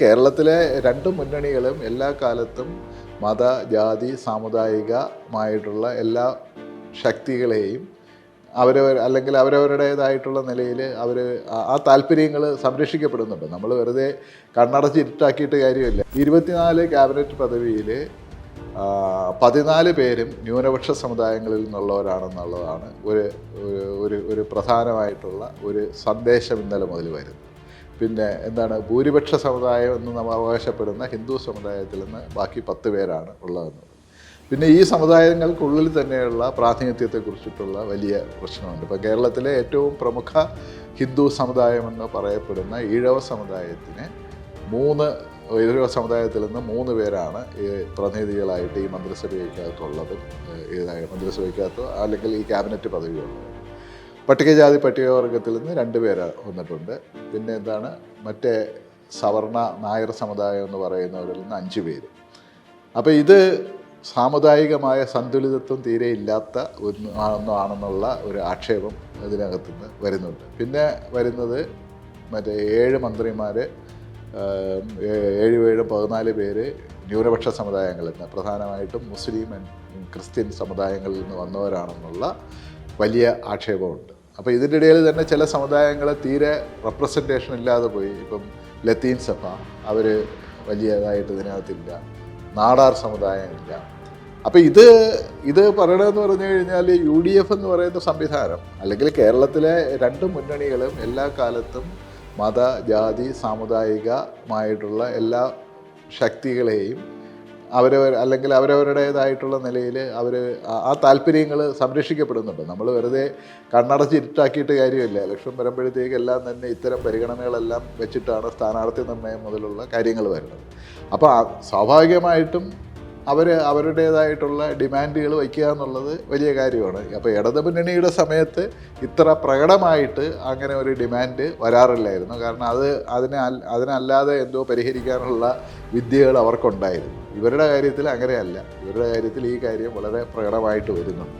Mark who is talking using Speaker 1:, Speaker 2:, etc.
Speaker 1: കേരളത്തിലെ രണ്ട് മുന്നണികളും എല്ലാ കാലത്തും മത ജാതി സാമുദായികമായിട്ടുള്ള എല്ലാ ശക്തികളെയും അല്ലെങ്കിൽ അവരവരുടേതായിട്ടുള്ള നിലയിൽ ആ താല്പര്യങ്ങൾ സംരക്ഷിക്കപ്പെടുന്നുണ്ട്. നമ്മൾ വെറുതെ കണ്ണടച്ച് ഇരുട്ടാക്കിയിട്ട് കാര്യമില്ല. 24 ക്യാബിനറ്റ് പദവിയിൽ 14 പേരും ന്യൂനപക്ഷ സമുദായങ്ങളിൽ നിന്നുള്ളവരാണെന്നുള്ളതാണ് ഒരു പ്രധാനമായിട്ടുള്ള ഒരു സന്ദേശം ഇന്നലെ മുതൽ വരുന്നത്. പിന്നെ എന്താണ്, ഭൂരിപക്ഷ സമുദായം എന്ന് നമ്മൾ അവകാശപ്പെടുന്ന ഹിന്ദു സമുദായത്തിൽ നിന്ന് ബാക്കി 10 പേരാണ് ഉള്ളതെന്നത്. പിന്നെ ഈ സമുദായങ്ങൾക്കുള്ളിൽ തന്നെയുള്ള പ്രാതിനിധ്യത്തെക്കുറിച്ചിട്ടുള്ള വലിയ പ്രശ്നമുണ്ട്. ഇപ്പോൾ കേരളത്തിലെ ഏറ്റവും പ്രമുഖ ഹിന്ദു സമുദായമെന്ന് പറയപ്പെടുന്ന ഈഴവ സമുദായത്തിൽ നിന്ന് 3 പേരാണ് ഈ പ്രതിനിധികളായിട്ട് ഈ മന്ത്രിസഭയ്ക്കകത്തുള്ളത്. മന്ത്രിസഭയ്ക്കകത്ത് അല്ലെങ്കിൽ ഈ ക്യാബിനറ്റ് പദവിയുള്ളത്. പട്ടികജാതി പട്ടികവർഗത്തിൽ നിന്ന് 2 പേര് വന്നിട്ടുണ്ട്. പിന്നെ മറ്റേ സവർണ നായർ സമുദായം എന്ന് പറയുന്നവരിൽ നിന്ന് 5 പേര്. അപ്പോൾ ഇത് സാമുദായികമായ സന്തുലിതത്വം തീരെ ഇല്ലാത്ത ഒന്നാണെന്നുള്ള ഒരു ആക്ഷേപം ഇതിനകത്തുനിന്ന് വരുന്നുണ്ട്. പിന്നെ വരുന്നത് മറ്റേ 7 മന്ത്രിമാർ 14 പേര് ന്യൂനപക്ഷ സമുദായങ്ങളിൽ നിന്ന്, പ്രധാനമായിട്ടും മുസ്ലിം ക്രിസ്ത്യൻ സമുദായങ്ങളിൽ നിന്ന് വന്നവരാണെന്നുള്ള വലിയ ആക്ഷേപമുണ്ട്. അപ്പോൾ ഇതിൻ്റെ ഇടയിൽ തന്നെ ചില സമുദായങ്ങൾ തീരെ റെപ്രസെൻറ്റേഷൻ ഇല്ലാതെ പോയി. ഇപ്പം ലത്തീൻ സഭ അവർ വലിയതായിട്ട് ഇതിനകത്തില്ല, നാടാർ സമുദായമില്ല. അപ്പോൾ ഇത് പറയണമെന്ന് പറഞ്ഞു കഴിഞ്ഞാൽ UDF എന്ന് പറയുന്ന സംവിധാനം, അല്ലെങ്കിൽ കേരളത്തിലെ രണ്ട് മുന്നണികളും എല്ലാ കാലത്തും മത ജാതി സാമുദായികമായിട്ടുള്ള എല്ലാ ശക്തികളെയും അല്ലെങ്കിൽ അവരവരുടേതായിട്ടുള്ള നിലയിൽ ആ താല്പര്യങ്ങൾ സംരക്ഷിക്കപ്പെടുന്നുണ്ട്. നമ്മൾ വെറുതെ കണ്ണടച്ച് ഇരുട്ടാക്കിയിട്ട് കാര്യമില്ല. ഇലക്ഷൻ വരുമ്പോഴത്തേക്ക് എല്ലാം തന്നെ ഇത്തരം പരിഗണനകളെല്ലാം വെച്ചിട്ടാണ് സ്ഥാനാർത്ഥി നിർണ്ണയം മുതലുള്ള കാര്യങ്ങൾ വരുന്നത്. അപ്പോൾ സ്വാഭാവികമായിട്ടും അവരുടേതായിട്ടുള്ള ഡിമാൻഡുകൾ വയ്ക്കുക എന്നുള്ളത് വലിയ കാര്യമാണ്. അപ്പോൾ ഇടതുമുന്നണിയുടെ സമയത്ത് ഇത്ര പ്രകടമായിട്ട് അങ്ങനെ ഒരു ഡിമാൻഡ് വരാറില്ലായിരുന്നു. കാരണം അതിനല്ലാതെ എന്തോ പരിഹരിക്കാനുള്ള വിദ്യകൾ അവർക്കുണ്ടായിരുന്നു. ഇവരുടെ കാര്യത്തിൽ അങ്ങനെയല്ല. ഇവരുടെ കാര്യത്തിൽ ഈ കാര്യം വളരെ പ്രകടമായിട്ട് വരുന്നുണ്ട്.